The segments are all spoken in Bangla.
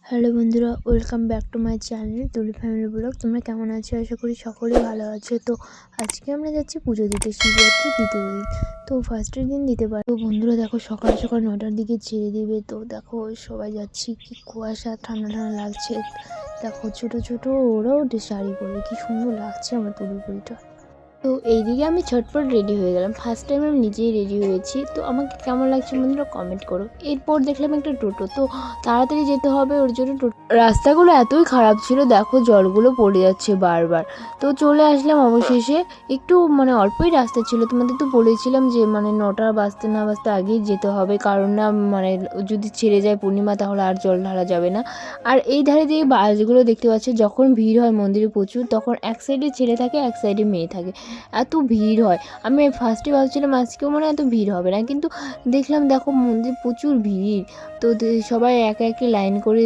হ্যালো বন্ধুরা, welcome back to my channel তুলি ফ্যামিলি ব্লগ। তোমরা কেমন আছো? আশা করি সকলেই ভালো আছো। তো আজকে আমরা যাচ্ছি পুজো দিতে, শিবরাত্রি দ্বিতীয় দিন। তো ফার্স্টের দিন দিতে পারি। তো বন্ধুরা দেখো, সকাল সকাল 9টার দিকে ছেড়ে দিবে। তো দেখো সবাই যাচ্ছি, কি কুয়াশা, ঠান্ডা ঠান্ডা লাগছে। দেখো ছোট ছোট ওরাও শাড়ি পরে, কি সুন্দর লাগছে আমার তরুপুরিটা। তো এইদিকে আমি ছটপট রেডি হয়ে গেলাম। ফার্স্ট টাইম আমি নিজেই রেডি হয়েছি। তো আমাকে কেমন লাগছে বন্ধুরা কমেন্ট করো। এরপর দেখলাম একটা টোটো, তো তাড়াতাড়ি যেতে হবে, ওর জন্য টোটো। রাস্তাগুলো এতই খারাপ ছিল, দেখো জলগুলো পড়ে যাচ্ছে বারবার। তো চলে আসলাম অবশেষে। একটু অল্পই রাস্তা ছিল, তোমাদের তো বলেছিলাম যে 9টা বাজতে না বাজতে আগেই যেতে হবে, কারণ না যদি ছেড়ে যায় পূর্ণিমা তাহলে আর জল ঢালা যাবে না। আর এই ধারে যে বাসগুলো দেখতে পাচ্ছ, যখন ভিড় হয় মন্দিরে প্রচুর, তখন এক সাইডে ছেলে থাকে, এক সাইডে মেয়ে থাকে, এত ভিড় হয়। আমি ফার্স্টে ভাবছিলাম আজকেও এত ভিড় হবে না, কিন্তু দেখলাম দেখো মন্দির প্রচুর ভিড়। তো সবাই একে একে লাইন করে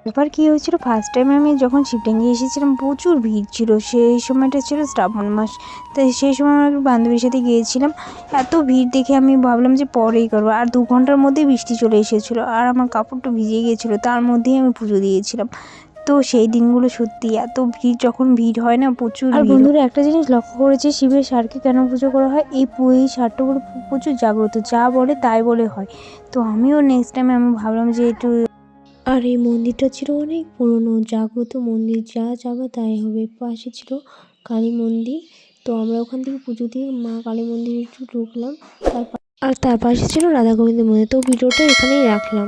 ব্যাপার কী হয়েছিল, ফার্স্ট টাইম আমি যখন শিবডাঙ্গি এসেছিলাম প্রচুর ভিড় ছিল। সেই সময়টা ছিল শ্রাবণ মাস, তাই সেই সময় আমার বান্ধবীর সাথে গিয়েছিলাম। এত ভিড় দেখে আমি ভাবলাম যে পরেই করবো, আর 2 ঘন্টার মধ্যেই বৃষ্টি চলে এসেছিলো, আর আমার কাপড়টা ভিজে গিয়েছিলো, তার মধ্যেই আমি পুজো দিয়েছিলাম। তো সেই দিনগুলো সত্যি এত ভিড়, যখন ভিড় হয় না প্রচুর। আর বন্ধুরা একটা জিনিস লক্ষ্য করেছি, শিবের ষাঁড়কে কেন পুজো করা হয়, এই ষাঁড়টা প্রচুর জাগ্রত, যা বলে তাই বলে হয়। তো আমিও নেক্সট টাইমে আমি ভাবলাম যে একটু। আর এই মন্দিরটা ছিল অনেক পুরনো জাগ্রত মন্দির, যা চাবা তাই হবে। পাশে ছিল কালী মন্দির। তো আমরা ওখান থেকে পুজো দিয়ে মা কালী মন্দিরে একটু ঢুকলাম। আর তার পাশে ছিল রাধা গোবিন্দের মন্দির। তো ভিডিওটা এখানেই রাখলাম।